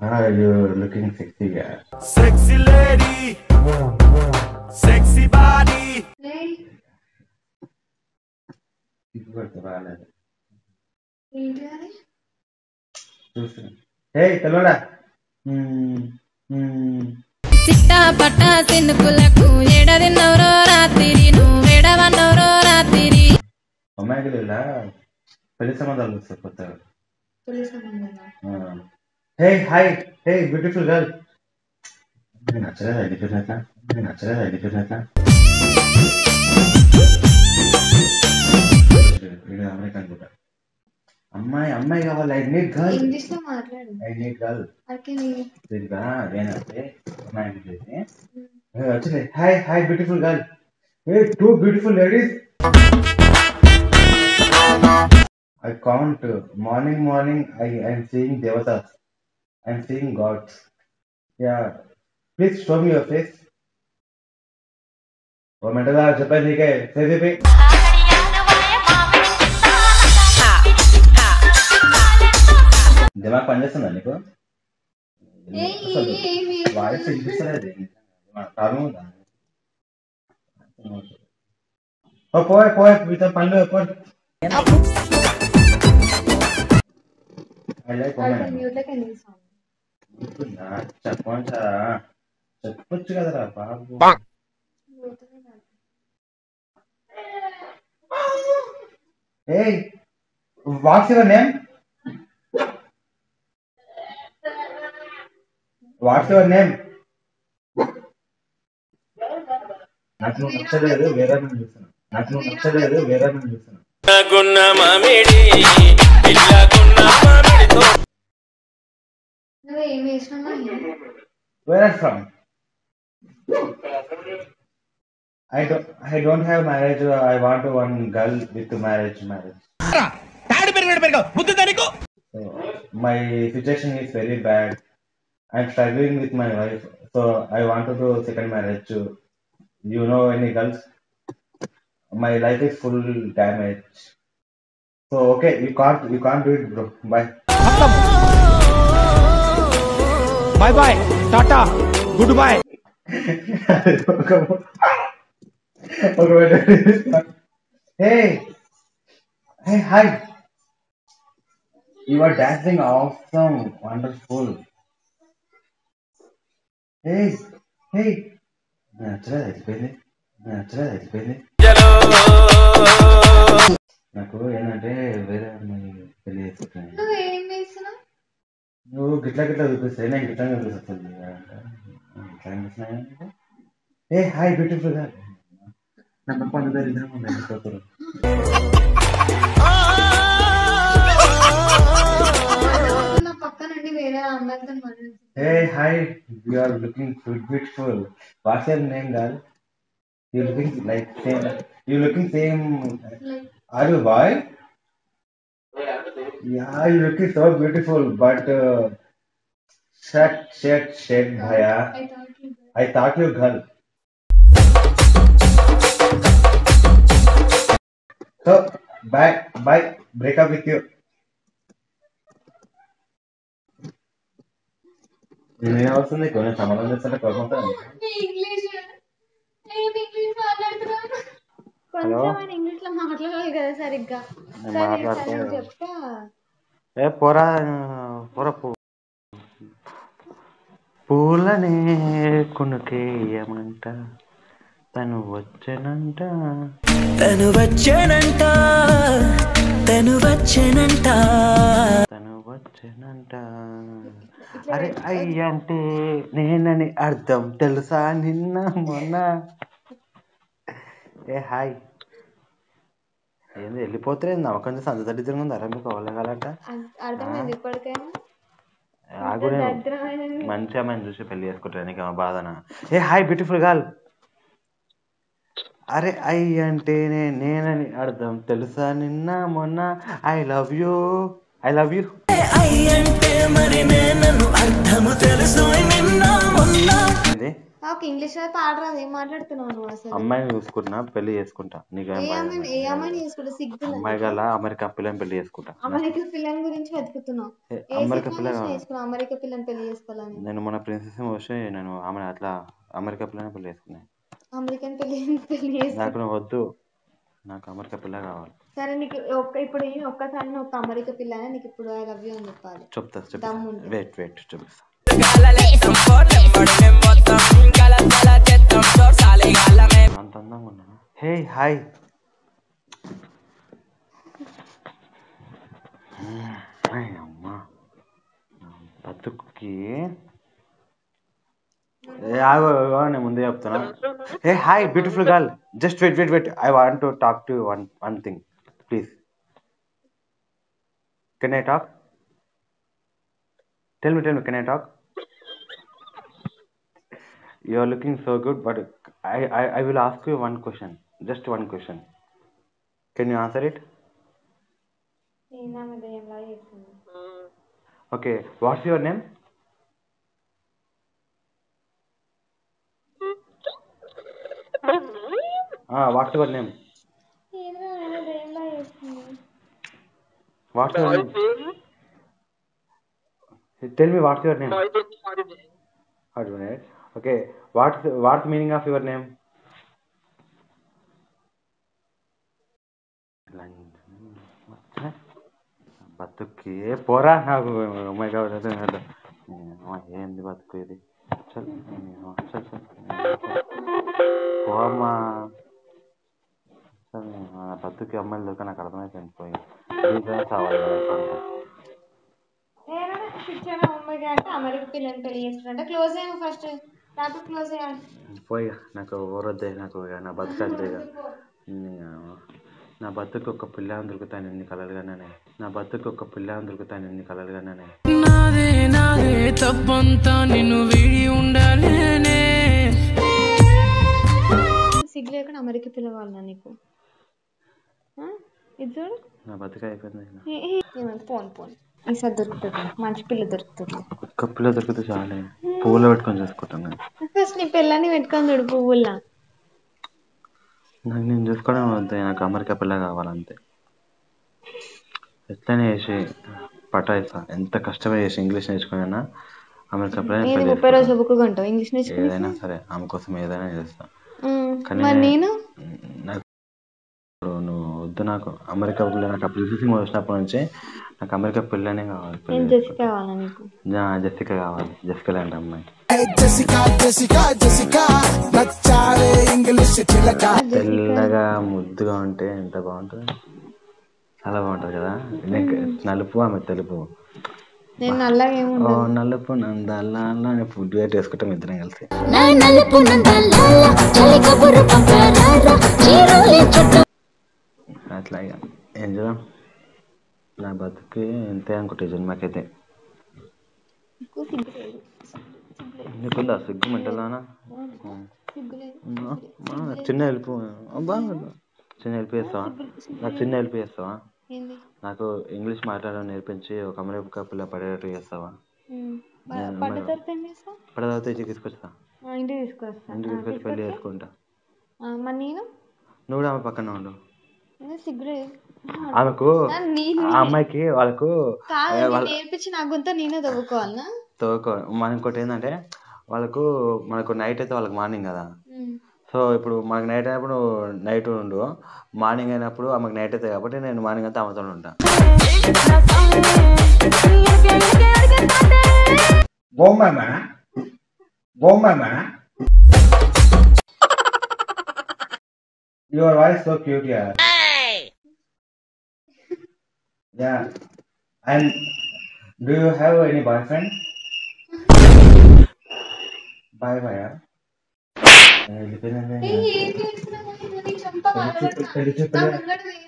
You're looking sexy, yeah. Sexy lady, sexy body. Hey, Kalora. చిట్టా పట్టా సిన్నుకులకు ఏడదిన్నవరో రాత్రి నువ్వేడవన్నవరో రాత్రి అమ్మాయికి లేదా పెళ్లి సంబంధాలు వస్తాయి కొత్తగా. Hey hi hey beautiful girl. నచ్చలేదు అడిగినట్లా అమెరికన్ కూడా అమ్మాయి కావాలి. I need girl. ఇంగ్లీష్ లో మాట్లాడు. I need girl. అదేనంటే అమ్మాయి వచ్చింది. Hi beautiful girl. Hey two beautiful ladies. I can't. Morning, I'm seeing Devatas. I'm seeing gods. Yeah. Please show me your face. वो mental आ चप्पल ठीक है. से दिमाग పనిచేస్తుందా నీకు? వాయిస్ వినిపిస్తలేదు. పోయే మీతో పనులు ఎప్పుడు చెప్పొచ్చు కదరా బాబు. Hey, what's your name? నాకు నచ్చలేదు వేరే చూస్తున్నా. Where are from? I don't have marriage. I want one girl with marriage. So, my situation is very bad. I'm struggling with my wife. So I want to do second marriage. You know any girls? My life is full damage. So okay, you can't do it, bro. Bye. Bye, Tata, goodbye. Hey, hi. You are dancing awesome, wonderful. Hey. నాకు ఏంటంటే వేరే అమ్మాయి పెళ్లి చేసుకుంటాను. నువ్వు గిట్లా చూపిస్తాయి, నేను గిట్లా చూపిస్తుంది. ఇట్లా అనిపిస్తున్నాయి. ఏ హాయ్ బ్యూటిఫుల్ గా నాకు పండుగ ఇద్దరు Hey, hi. You are looking beautiful. What's your name, girl? You looking same. Are you boy? Yeah, you looking so beautiful. But shit, bhaiya. I thought you girl. So bye. Break up with you. నేను వస్తుంది కొంచెం సమాధానం చేస్తుంటే కోరుకుంటాను. English లో మాట్లాడాలి కదా సరిగ్గా. చెప్తా పోరా పూలనే కొనుకేయమంట తను వచ్చేనంట. అరే అయ్యంటే నేనని అర్థం తెలుసా నిన్న మొన్న. ఏ హాయ్ ఏంది వెళ్ళిపోతే నమ్మకం సంత దరిద్రంగా ఉంది. అరే మీకు అవ్వలేగాలంట మంచి అమ్మాయిని చూసి పెళ్లి చేసుకుంటారు. నీకు బాధన? ఏ హాయ్ బ్యూటిఫుల్ గర్ల్. అరే అంటే నేనని అర్థం తెలుసా నిన్న మొన్న. I love you. నాకు ఇంగ్లీష్ అయితే పాడరాదు. ఏం మాట్లాడుతున్నావు నువ్వు అసలు? అమ్మాయిని చూసుకున్నా పెళ్లి చేసుకుంటా. నీకేం ఏ భయం అమ్మాయిని చేసుకుంటా? సిగ్గులే. అమ్మాయి గల అమెరికా పిల్లని పెళ్లి చేసుకుంటా. అమెరికా పిల్లని గురించి వెతుకుతున్నావు? ఏ అమెరికా పిల్ల సినిమా చేసుకున్నావు అమెరికా పిల్లని పెళ్లి చేసుకోవాలని? నేను మన ప్రిన్సెస్ వచ్చి నేను ఆమె అట్లా అమెరికా పిల్లని పెళ్లి చేసుకున్నాను. అమెరికన్ పెళ్లి నాకు నువ్వు వద్దు, నాకు అమెరికా పిల్ల కావాలి. సరే నీకు ఇప్పుడు ఒక్కసారి నువ్వు ఒక అమెరికా పిల్లనే నీకు ఇప్పుడు ఐ లవ్ యూ అని చెప్పాలి. చెప్తా. వెయిట్ చూపిస్తా. అంత అందంగా ఉన్నాను. Hey hi. అమ్మా బతుక్కి నేను ముందే చెప్తున్నా. Hey hi beautiful girl, just wait I want to talk to one thing please. Can I talk? Tell me can I talk? You are looking so good, but I will ask you one question, just one question. Can you answer it? Okay, what's your name? What's your name? What's your name? Tell me what's your name? Okay, what's the meaning of your name? బతుక్కి పోరా నాకు. అమ్మాయి కాబట్టి ఏంది బతుకు ఇది? చల్ పోమ్మా. బతుక్కి అమ్మాయిలు దొరక నాకు అర్థమైపోయింది. పోయి చావాలి కదా. అమెరికా పిల్లని పెళ్లి చేసుకుంటే క్లోజ్ అయ్యాను. ఫస్ట్ టాపిక్ క్లోజ్ అయ్యాను. పోయి నాకు ఓరొద్దే, నాకు నా బతుకంతే. నా బతుకు ఒక పిల్లని దొరుకుతాను ఎన్ని కలలుగానే. నాదే తప్పంతా నిన్ను వీడి ఉండాలేనే. సిగ్గు లేకుండా అమెరికా పిలవాలన్నా నీకు? ఇది చూడు నా బతుక అయిపోయింది. పోన్ ఈసారి దొరుకుతుంది, మంచి పిల్ల దొరుకుతుంది. ఒక్క పిల్ల దొరికితే చాలే, పువ్వులో పెట్టుకొని చేసుకుంటాను. ఫస్ట్ నీ పిల్లని పెట్టుకొని చూడు పువ్వుల్లా. నాకు నేను చూసుకోవడం వద్దే, నాకు అమెరికా పిల్ల కావాలంతే. ఎట్లనే చేసి పటాయిస్తా, ఎంత కష్టమే చేసి ఇంగ్లీష్ నేర్చుకున్నా అమెరికా పిల్ల. 30 రోజులు బుక్ కొంటావు ఇంగ్లీష్ నేర్చుకుని? ఏదైనా సరే ఆమె కోసం ఏదైనా చేస్తా. కానీ నేను నువ్వు వద్దు. నాకు అమెరికా పిల్ల, నాకు అప్పుడు వచ్చినప్పటి నుంచి నాకు అమెరికా పిల్లనే కావాలి. జెసికా కావాలా నీకు? జెసికా కావాలి. జెసికా లాంటి అమ్మాయి. తెల్లగా ముద్దుగా ఉంటే ఎంత బాగుంటుంది. చాలా బాగుంటుంది కదా. నలుపు ఆమె తెలుపు. నేను నల్లగా ఏమో నలుపు నందాల ఫుడ్ వేట్ వేసుకుంటాం ఇద్దరం కలిసి. అట్లా ఇక ఏం చేద్దాం. నా బతుకు ఎంతే అనుకుంటే జన్మకైతే. నీకుందా సిగ్గు మెంటల్దానా? చిన్న హెల్ప్ చేస్తావా? నాకు చిన్న హెల్ప్ చేస్తావా? నాకు ఇంగ్లీష్ మాట్లాడడం నేర్పించి ఒక అమెరికా పిల్ల పడేటట్టు చేస్తావా? పడతాతే ఇంటికి తీసుకొస్తా. ఇంటికి తీసుకొచ్చి పెళ్లి చేసుకుంటా. నువ్వు కూడా ఆమె పక్కన ఉండు. ఆమెకు ఆ అమ్మాయికి వాళ్ళకు నేర్పించి నా గుంత నేనే తవ్వుకోవాలనా? ఇంకోటి ఏంటంటే వాళ్ళకు మనకు నైట్ అయితే వాళ్ళకి మార్నింగ్ కదా. సో ఇప్పుడు మనకు నైట్ అయినప్పుడు నైట్ ఉండు, మార్నింగ్ అయినప్పుడు ఆమెకు నైట్ అవుతుంది కాబట్టి నేను మార్నింగ్ అంతా ఆమెతో ఉంటా. Your voice so cute, yeah. Yeah. And do you have any boyfriend? Bye. A